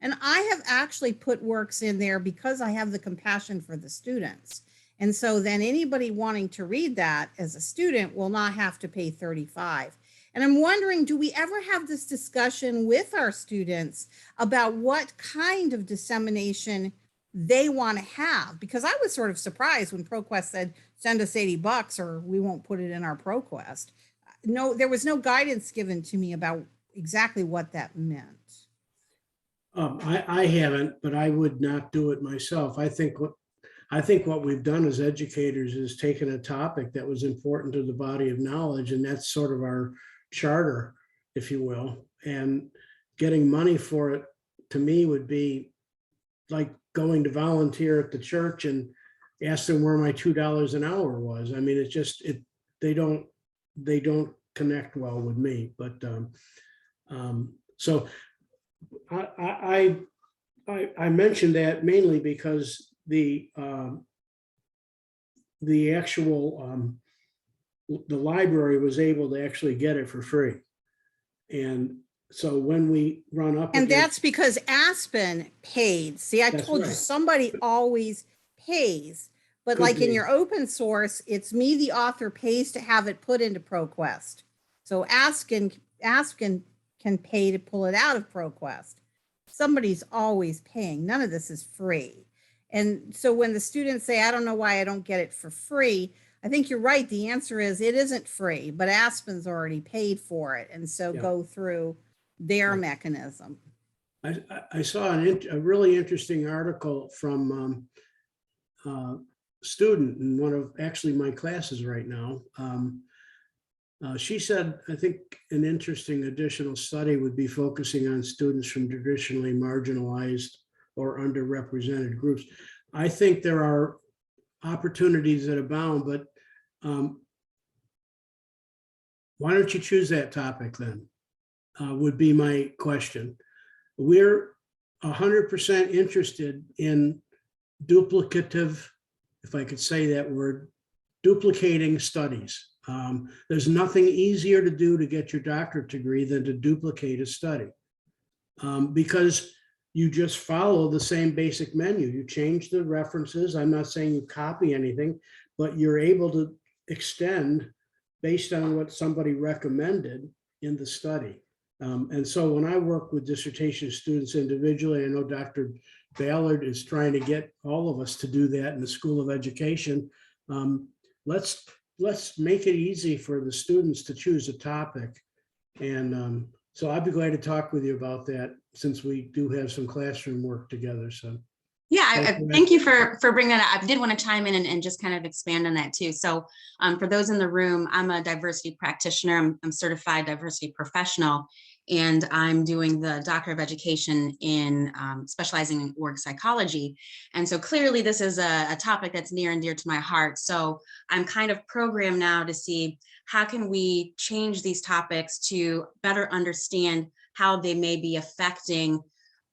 And I have actually put works in there because I have the compassion for the students. And so then anybody wanting to read that as a student will not have to pay $35. And I'm wondering, do we ever have this discussion with our students about what kind of dissemination they want to have? Because I was sort of surprised when ProQuest said, send us $80 or we won't put it in our ProQuest. No, there was no guidance given to me about exactly what that meant.
I haven't, but I would not do it myself. I think I think what we've done as educators is taken a topic that was important to the body of knowledge, and that's sort of our charter, if you will. And getting money for it, to me, would be like going to volunteer at the church and ask them where my $2 an hour was. I mean, it's just, they don't connect well with me. But so I mentioned that mainly because the actual the library was able to actually get it for free. And so when we run up
And
against,
that's because Aspen paid. See, I
That's
told you,
right.
somebody always pays. But
Could
like in
be.
your open source, it's me, the author, pays to have it put into ProQuest. So Aspen can pay to pull it out of ProQuest. Somebody's always paying. None of this is free. And so when the students say, I don't know why I don't get it for free, I think you're right. The answer is it isn't free, but Aspen's already paid for it. And so
Yeah.
go through their
Yeah.
mechanism.
I saw a really interesting article from a student in one of actually my classes right now. She said, I think an interesting additional study would be focusing on students from traditionally marginalized or underrepresented groups. I think there are opportunities that abound, but why don't you choose that topic then? Would be my question. We're 100% interested in duplicative, if I could say that word, duplicating studies. There's nothing easier to do to get your doctorate degree than to duplicate a study, because you just follow the same basic menu. You change the references. I'm not saying you copy anything, but you're able to extend based on what somebody recommended in the study. And so when I work with dissertation students individually, I know Dr. Ballard is trying to get all of us to do that in the School of Education. Let's make it easy for the students to choose a topic. And so I'd be glad to talk with you about that, since we do have some classroom work together. So
yeah, thank you for bringing that up. I did want to chime in and just kind of expand on that too. So for those in the room, I'm a diversity practitioner. I'm certified diversity professional, and I'm doing the Doctor of Education in specializing in org psychology. And so clearly this is a topic that's near and dear to my heart. So I'm kind of programmed now to see how can we change these topics to better understand how they may be affecting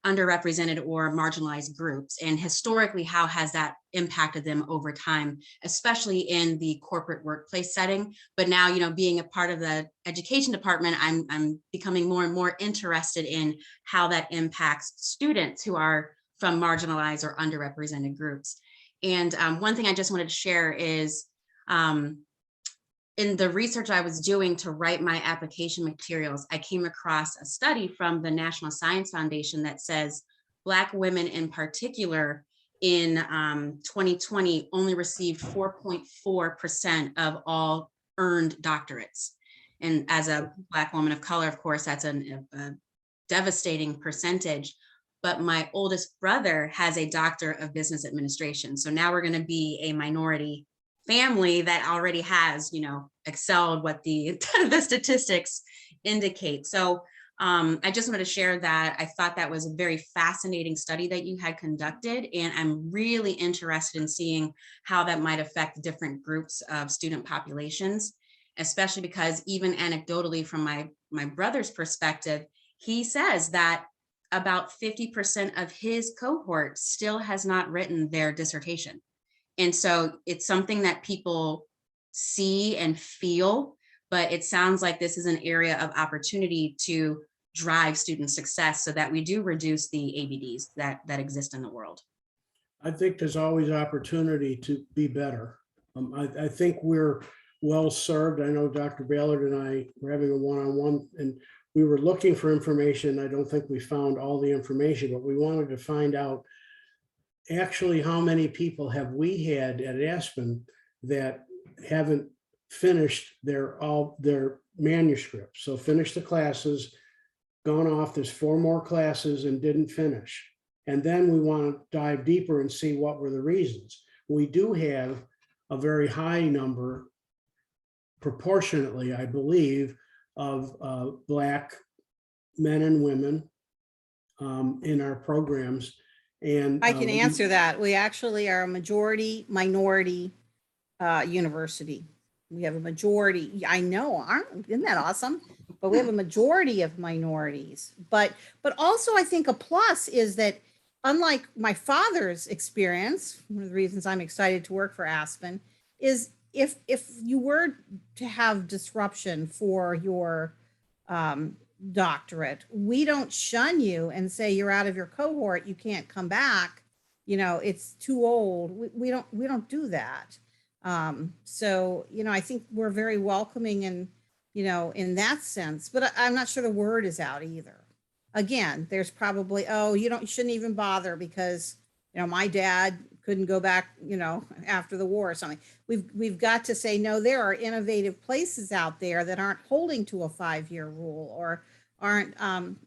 underrepresented or marginalized groups, and historically, how has that impacted them over time, especially in the corporate workplace setting. But now, you know, being a part of the education department, I'm becoming more and more interested in how that impacts students who are from marginalized or underrepresented groups. And one thing I just wanted to share is in the research I was doing to write my application materials, I came across a study from the National Science Foundation that says Black women in particular in 2020 only received 4.4% of all earned doctorates. And as a Black woman of color, of course, that's a devastating percentage. But my oldest brother has a Doctor of Business Administration. So now we're going to be a minority family that already has, you know, excelled what the statistics indicate. So I just wanted to share that. I thought that was a very fascinating study that you had conducted, and I'm really interested in seeing how that might affect different groups of student populations, especially because even anecdotally from my brother's perspective, he says that about 50% of his cohort still has not written their dissertation. And so it's something that people see and feel, but it sounds like this is an area of opportunity to drive student success so that we do reduce the ABDs that exist in the world.
I think there's always opportunity to be better. I think we're well served. I know Dr. Ballard and I were having a one-on-one, and we were looking for information. I don't think we found all the information, but we wanted to find out actually how many people have we had at Aspen that haven't finished their manuscripts. So finished the classes, gone off, there's 4 more classes and didn't finish. And then we want to dive deeper and see what were the reasons. we do have a very high number, proportionately, I believe, of Black men and women in our programs. And
I can answer that. We actually are a majority minority university. We have a majority, I know, isn't that awesome? But we have a majority of minorities. But also I think a plus is that unlike my father's experience, one of the reasons I'm excited to work for Aspen is if you were to have disruption for your doctorate, we don't shun you and say you're out of your cohort, you can't come back, you know, it's too old. We don't do that. So, you know, I think we're very welcoming and, you know, in that sense, but I'm not sure the word is out either. Again, there's probably, oh, you shouldn't even bother because, you know, my dad couldn't go back, you know, after the war or something. We've got to say, no, there are innovative places out there that aren't holding to a 5-year rule or aren't,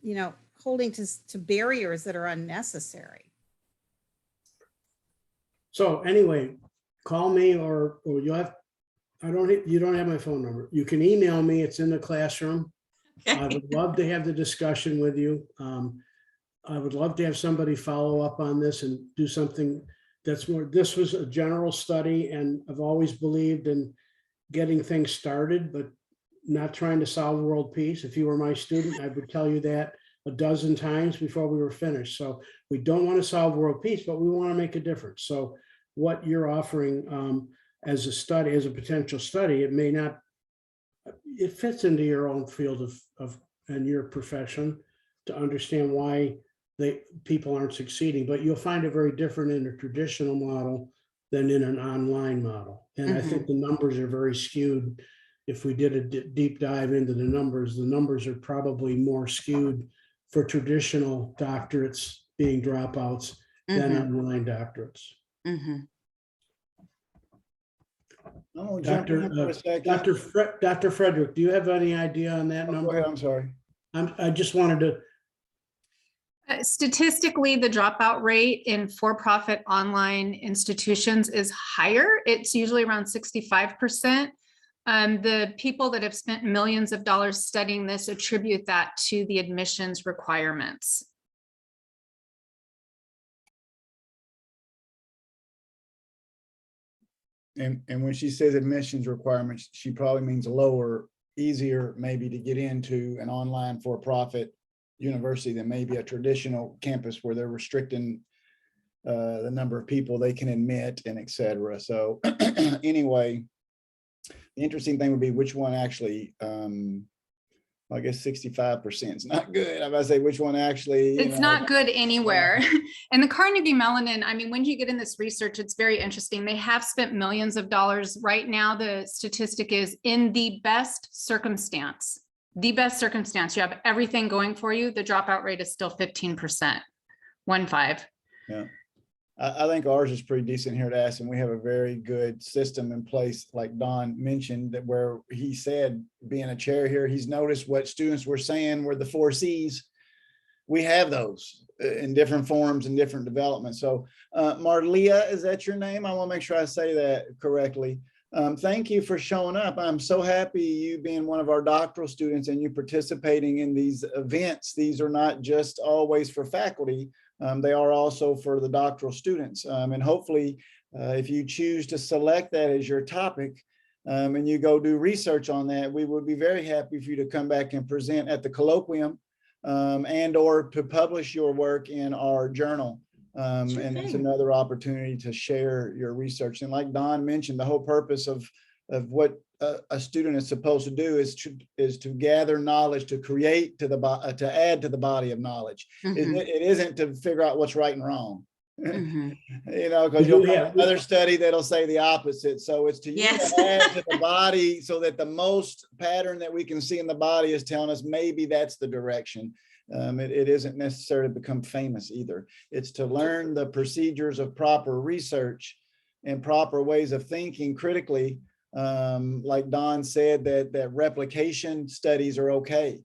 you know, holding to barriers that are unnecessary.
So anyway, call me or you don't have my phone number. You can email me. It's in the classroom. I would love to have the discussion with you. I would love to have somebody follow up on this and do something that's more, this was a general study and I've always believed in getting things started, but not trying to solve world peace. If you were my student, I would tell you that a dozen times before we were finished. So we don't want to solve world peace, but we want to make a difference. So what you're offering as a study, as a potential study, it may not, it fits into your own field of and your profession to understand why people aren't succeeding, but you'll find it very different in a traditional model than in an online model. And I think the numbers are very skewed. If we did a deep dive into the numbers are probably more skewed for traditional doctorates being dropouts than online doctorates.
Oh, jump in for a second.
Dr. Frederick, do you have any idea on that number?
Go ahead, I'm sorry.
I just wanted to.
Statistically, the dropout rate in for-profit online institutions is higher. It's usually around 65%. The people that have spent millions of dollars studying this attribute that to the admissions requirements.
And when she says admissions requirements, she probably means lower, easier maybe to get into an online for-profit university than maybe a traditional campus where they're restricting the number of people they can admit and et cetera. So anyway, the interesting thing would be which one actually, I guess 65% is not good. I'm about to say which one actually.
It's not good anywhere. And the Carnegie Mellon, I mean, when you get in this research, it's very interesting. They have spent millions of dollars. Right now, the statistic is in the best circumstance. The best circumstance, you have everything going for you, the dropout rate is still 15%, 1.5.
Yeah, I think ours is pretty decent here at Aspen. We have a very good system in place, like Don mentioned, that where he said, being a chair here, he's noticed what students were saying were the 4 C's. We have those in different forms and different developments. So Marlia, is that your name? I want to make sure I say that correctly. Thank you for showing up. I'm so happy you being one of our doctoral students and you participating in these events. These are not just always for faculty. They are also for the doctoral students. And hopefully, if you choose to select that as your topic and you go do research on that, we would be very happy for you to come back and present at the colloquium and or to publish your work in our journal. And it's another opportunity to share your research. And like Don mentioned, the whole purpose of what a student is supposed to do is to gather knowledge, to create to add to the body of knowledge. It isn't to figure out what's right and wrong. You know, because you'll have another study that'll say the opposite. So it's to use to add to the body so that the most pattern that we can see in the body is telling us maybe that's the direction. It isn't necessary to become famous either. It's to learn the procedures of proper research and proper ways of thinking critically. Like Don said, that replication studies are okay.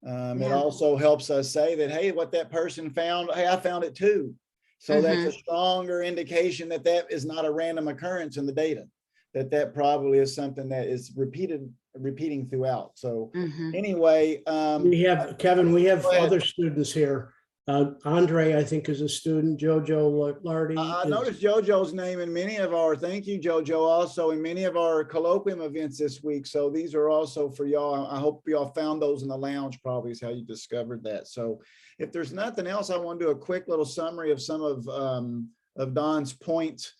It also helps us say that, hey, what that person found, hey, I found it too. So that's a stronger indication that that is not a random occurrence in the data, that probably is something that is repeating throughout. So anyway,
We have, Kevin, we have
go ahead.
other students here. Andre, I think, is a student. Jojo Lardy.
I noticed JoJo's name in many of our, thank you, JoJo, also in many of our colloquium events this week. So these are also for y'all. I hope y'all found those in the lounge, probably is how you discovered that. So if there's nothing else, I want to do a quick little summary of some of Don's points,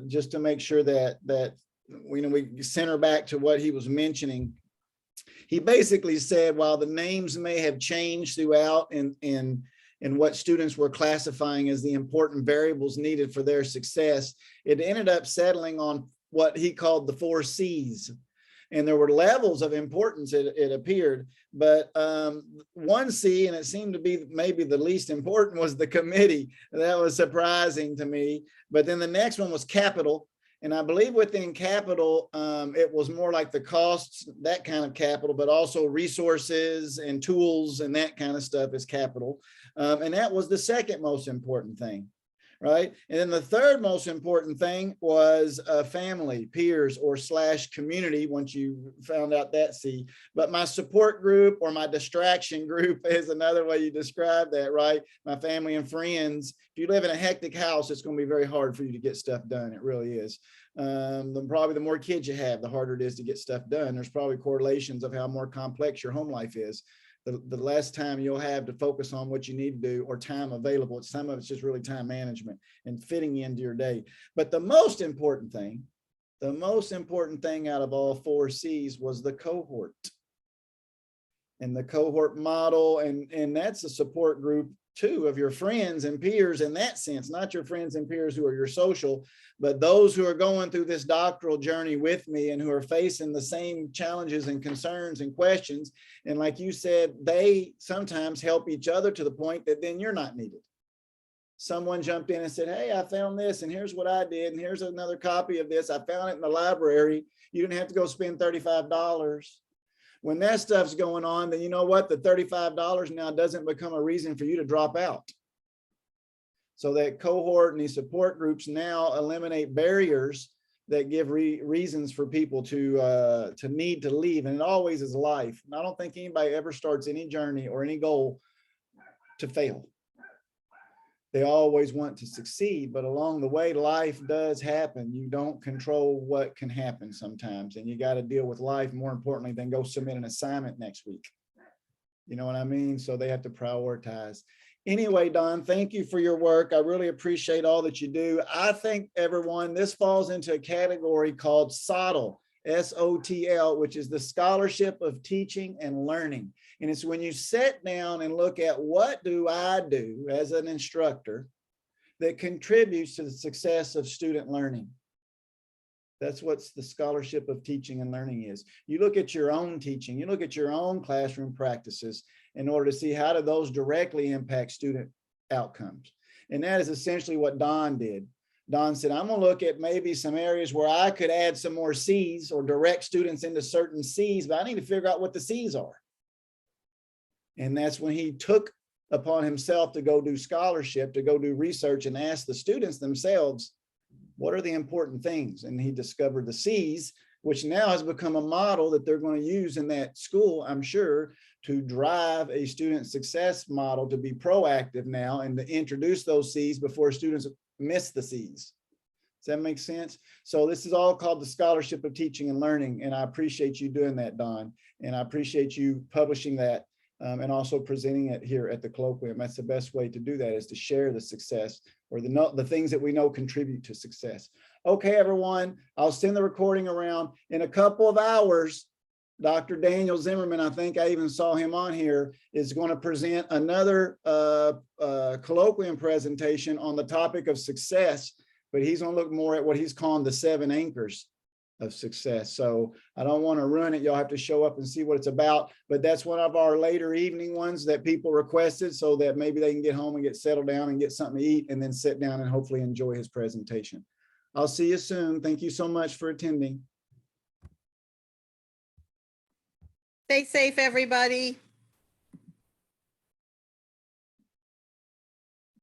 just to make sure that we center back to what he was mentioning. He basically said, while the names may have changed throughout in what students were classifying as the important variables needed for their success, it ended up settling on what he called the 4 C's. And there were levels of importance, it appeared, but 1 C, and it seemed to be maybe the least important, was the committee. That was surprising to me. But then the next one was capital. And I believe within capital, it was more like the costs, that kind of capital, but also resources and tools and that kind of stuff is capital. And that was the second most important thing, right? And then the third most important thing was family, peers, or / community, once you found out that C. But my support group or my distraction group is another way you describe that, right? My family and friends. If you live in a hectic house, it's going to be very hard for you to get stuff done. It really is. Probably the more kids you have, the harder it is to get stuff done. There's probably correlations of how more complex your home life is. The less time you'll have to focus on what you need to do or time available. Some of it's just really time management and fitting into your day. But the most important thing out of all 4 C's was the cohort. And the cohort model, and that's a support group too of your friends and peers in that sense, not your friends and peers who are your social, but those who are going through this doctoral journey with me and who are facing the same challenges and concerns and questions. And like you said, they sometimes help each other to the point that then you're not needed. Someone jumped in and said, hey, I found this and here's what I did. And here's another copy of this. I found it in the library. You didn't have to go spend $35. When that stuff's going on, then you know what? The $35 now doesn't become a reason for you to drop out. So that cohort and these support groups now eliminate barriers that give reasons for people to need to leave. And it always is life. And I don't think anybody ever starts any journey or any goal to fail. They always want to succeed, but along the way, life does happen. You don't control what can happen sometimes, and you got to deal with life more importantly than go submit an assignment next week. You know what I mean? So they have to prioritize. Anyway, Don, thank you for your work. I really appreciate all that you do. I think, everyone, this falls into a category called SOTL, SOTL, which is the Scholarship of Teaching and Learning. And it's when you sit down and look at what do I do as an instructor that contributes to the success of student learning. That's what the Scholarship of Teaching and Learning is. You look at your own teaching, you look at your own classroom practices in order to see how do those directly impact student outcomes. And that is essentially what Don did. Don said, I'm going to look at maybe some areas where I could add some more C's or direct students into certain C's, but I need to figure out what the C's are. And that's when he took upon himself to go do scholarship, to go do research and ask the students themselves, what are the important things? And he discovered the C's, which now has become a model that they're going to use in that school, I'm sure, to drive a student success model to be proactive now and to introduce those C's before students miss the C's. Does that make sense? So this is all called the Scholarship of Teaching and Learning. And I appreciate you doing that, Don. And I appreciate you publishing that and also presenting it here at the colloquium. That's the best way to do that, is to share the success or the things that we know contribute to success. Okay, everyone, I'll send the recording around. In a couple of hours, Dr. Daniel Zimmerman, I think I even saw him on here, is going to present another colloquium presentation on the topic of success, but he's going to look more at what he's calling the 7 anchors of success. So I don't want to ruin it. Y'all have to show up and see what it's about, but that's one of our later evening ones that people requested so that maybe they can get home and get settled down and get something to eat and then sit down and hopefully enjoy his presentation. I'll see you soon. Thank you so much for attending.
Stay safe, everybody.